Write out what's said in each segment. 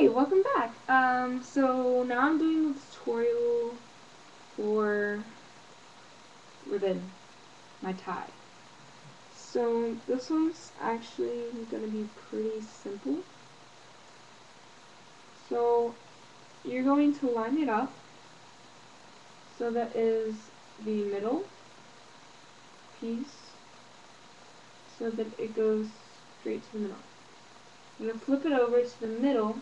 Hey, welcome back. So now I'm doing the tutorial for ribbon, my tie. So this one's actually gonna be pretty simple. So you're going to line it up so that is the middle piece so that it goes straight to the middle. I'm gonna flip it over to the middle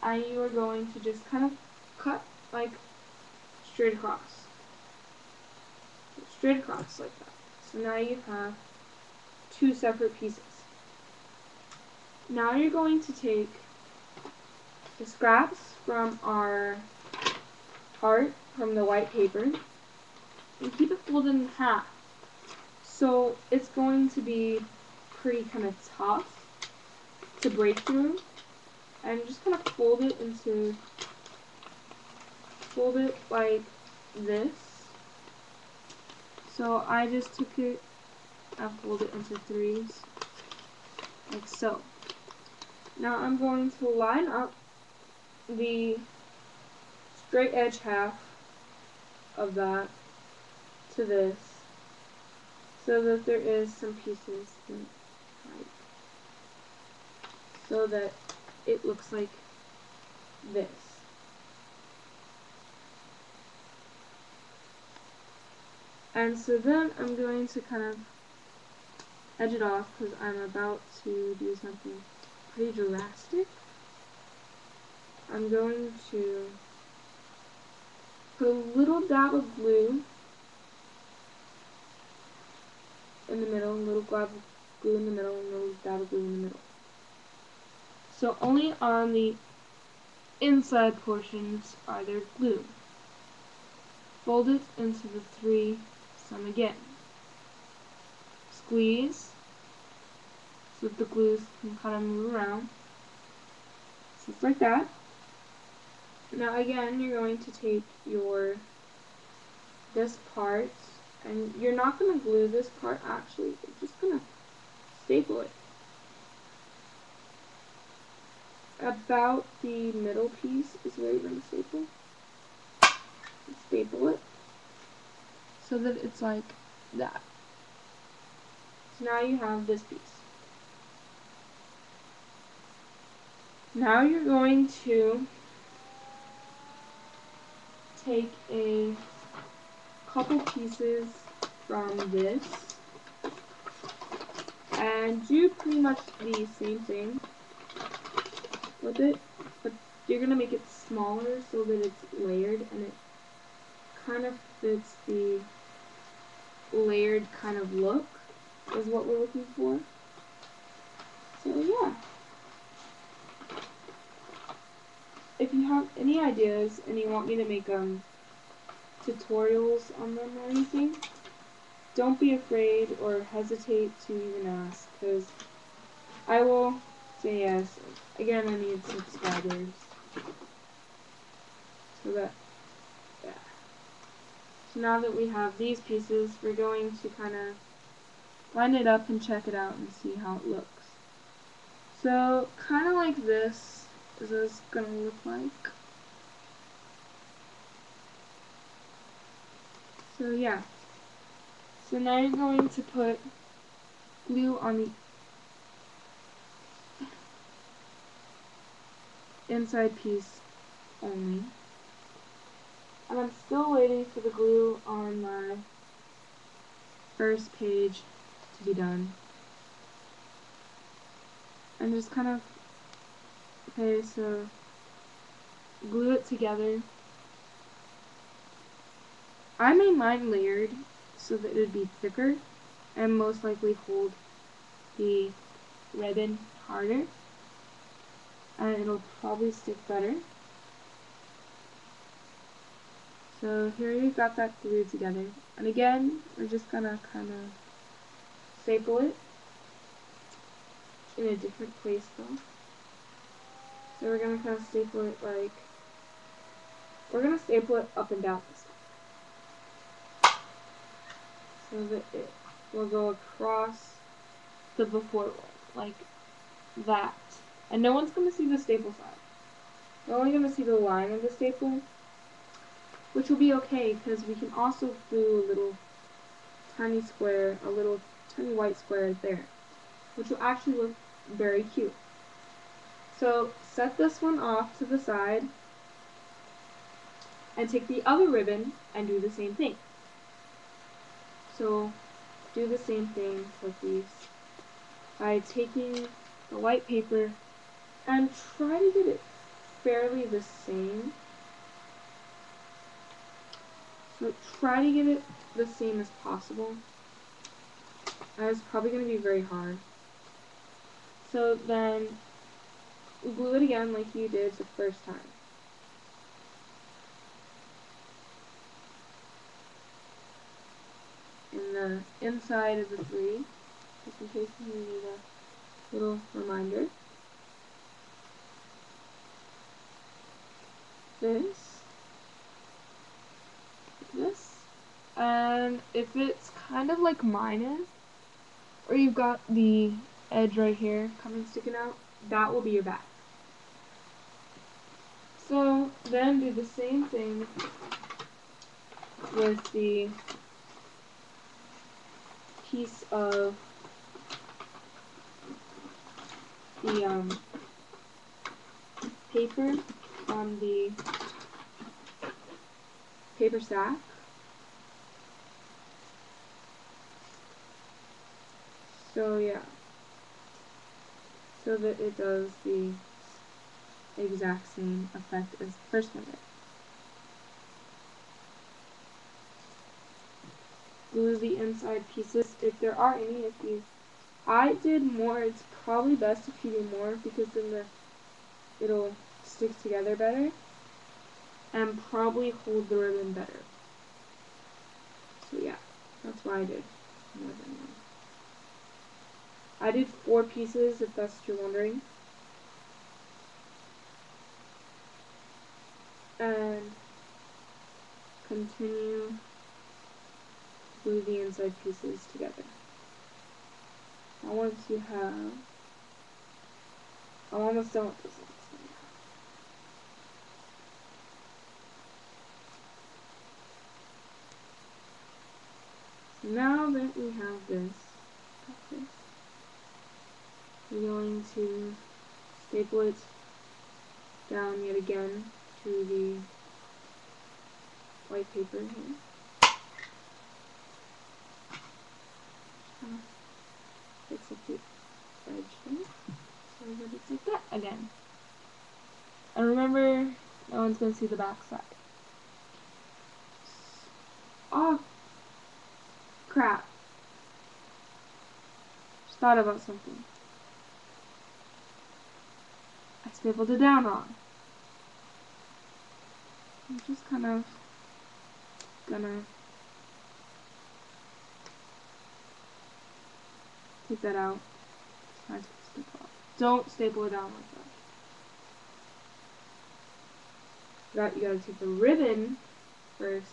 and you are going to just kind of cut like straight across like that. So now you have two separate pieces. Now you're going to take the scraps from our heart from the white paper and keep it folded in half. So it's going to be pretty kind of tough to break through, and just kind of fold it like this. So I just took it and folded it into threes, like so. Now I'm going to line up the straight edge half of that to this, so that there is some pieces that, so that it looks like this. And so then I'm going to kind of edge it off because I'm about to do something pretty drastic. I'm going to put a little dab of glue in the middle, a little dab of glue in the middle, and a little dab of glue in the middle. So only on the inside portions are there glue. Fold it into the three some again. Squeeze so that the glues can kind of move around. Just like that. Now again, you're going to take this part, and you're not going to glue this part actually, you're just going to staple it. About the middle piece is where you're going to staple. Staple it so that it's like that. So now you have this piece. Now you're going to take a couple pieces from this and do pretty much the same thing with it, but you're going to make it smaller so that it's layered and it kind of fits the layered kind of look is what we're looking for. So yeah. If you have any ideas and you want me to make tutorials on them or anything, don't be afraid or hesitate to even ask, because I will say yes. Again, I need subscribers. So that, yeah. So now that we have these pieces, we're going to kind of line it up and check it out and see how it looks. So, kind of like this is what it's going to look like. So yeah. So now you're going to put glue on the inside piece only. And I'm still waiting for the glue on my first page to be done. And just kind of, okay, so glue it together. I made mine layered so that it would be thicker and most likely hold the ribbon harder, and it'll probably stick better. So here you got that glued together, and again we're just gonna kind of staple it in a different place though. So we're gonna kind of staple it like, we're gonna staple it up and down this time, so that it will go across the before one, like that. And no one's going to see the staple side. We're only going to see the line of the staple, which will be okay because we can also glue a little tiny square, a little tiny white square right there, which will actually look very cute. So set this one off to the side and take the other ribbon and do the same thing. So do the same thing with these by taking the white paper and try to get it fairly the same. So try to get it the same as possible. And it's probably going to be very hard. So then glue it again like you did the first time. In the inside of the three, just in case you need a little reminder. This, and if it's kind of like mine is, or you've got the edge right here sticking out, that will be your back. So then do the same thing with the piece of the paper on the paper sack. So yeah, so that it does the exact same effect as the first one did. Glue the inside pieces if there are any. I did more. It's probably best if you do more because then it'll stick together better and probably hold the ribbon better. So yeah, that's why I did more than one. I did 4 pieces if that's what you're wondering. And continue to glue the inside pieces together. Now once you have, I'm almost done with this one. So now that we have this, we're going to staple it down yet again to the white paper here. Fix up the edge thing so that it's like that again. And remember, no one's going to see the back side. Oh, crap. Just thought about something. I stapled it down wrong. I'm just kind of gonna take that out. Don't staple it down like that. You gotta take the ribbon first.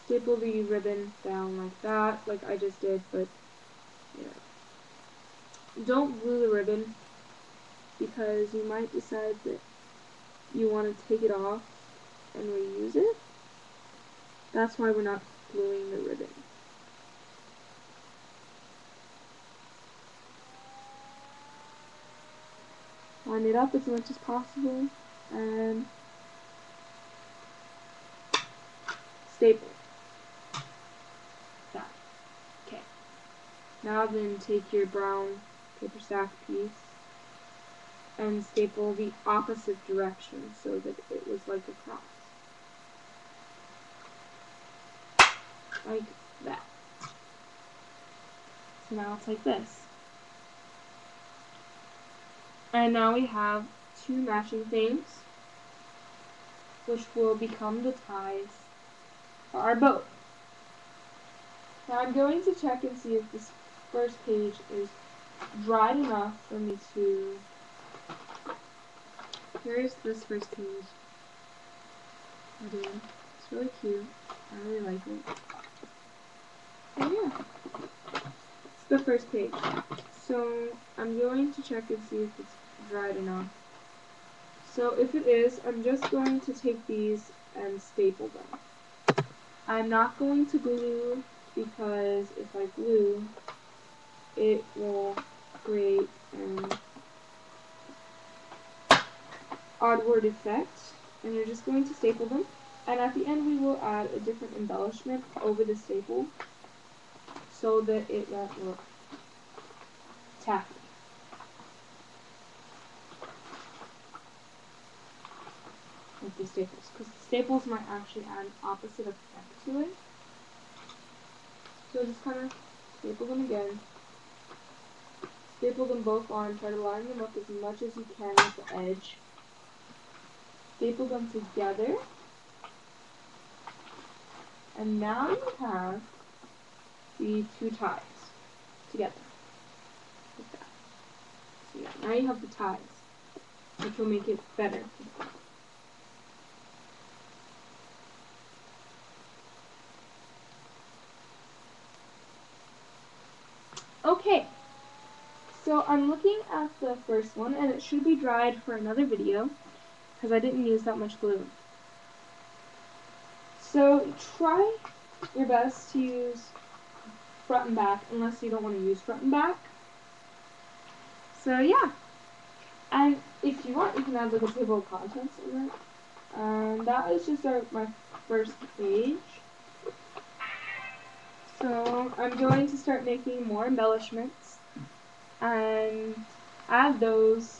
Staple the ribbon down like that, like I just did, but yeah. Don't glue the ribbon because you might decide that you want to take it off and reuse it. That's why we're not gluing the ribbon. Line it up as much as possible and staple. That. Okay. Now then take your brown paper sack piece and staple the opposite direction so that it was like a cross. Like that. So now it's like this. And now we have 2 matching things, which will become the ties for our boat. Now I'm going to check and see if this first page is dried enough for me to... Here's this first page. Again, it's really cute. I really like it. And yeah, it's the first page. So I'm going to check and see if it's dried enough. So if it is, I'm just going to take these and staple them. I'm not going to glue because if I glue, it will create an oddward effect. And you're just going to staple them. And at the end we will add a different embellishment over the staple so that it won't look tacky. With the staples, because the staples might actually add an opposite effect to it. So just kind of staple them again. Staple them both on, try to line them up as much as you can with the edge. Staple them together. And now you have the two ties together. Like that. So yeah, now you have the ties, which will make it better. Okay, so I'm looking at the first one, and it should be dried for another video, because I didn't use that much glue. So try your best to use front and back, unless you don't want to use front and back. So yeah, and if you want, you can add like a table of contents in it. And that is just my first page. So I'm going to start making more embellishments and add those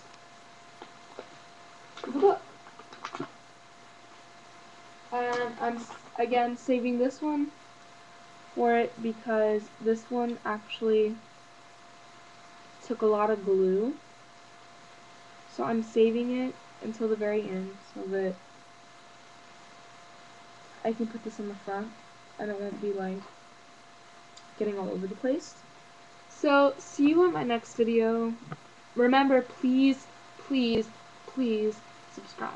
to the book. And I'm again saving this one for it because this one actually took a lot of glue. So I'm saving it until the very end so that I can put this in the front and it won't be like getting all over the place. So see you in my next video. Remember, please, please, please subscribe.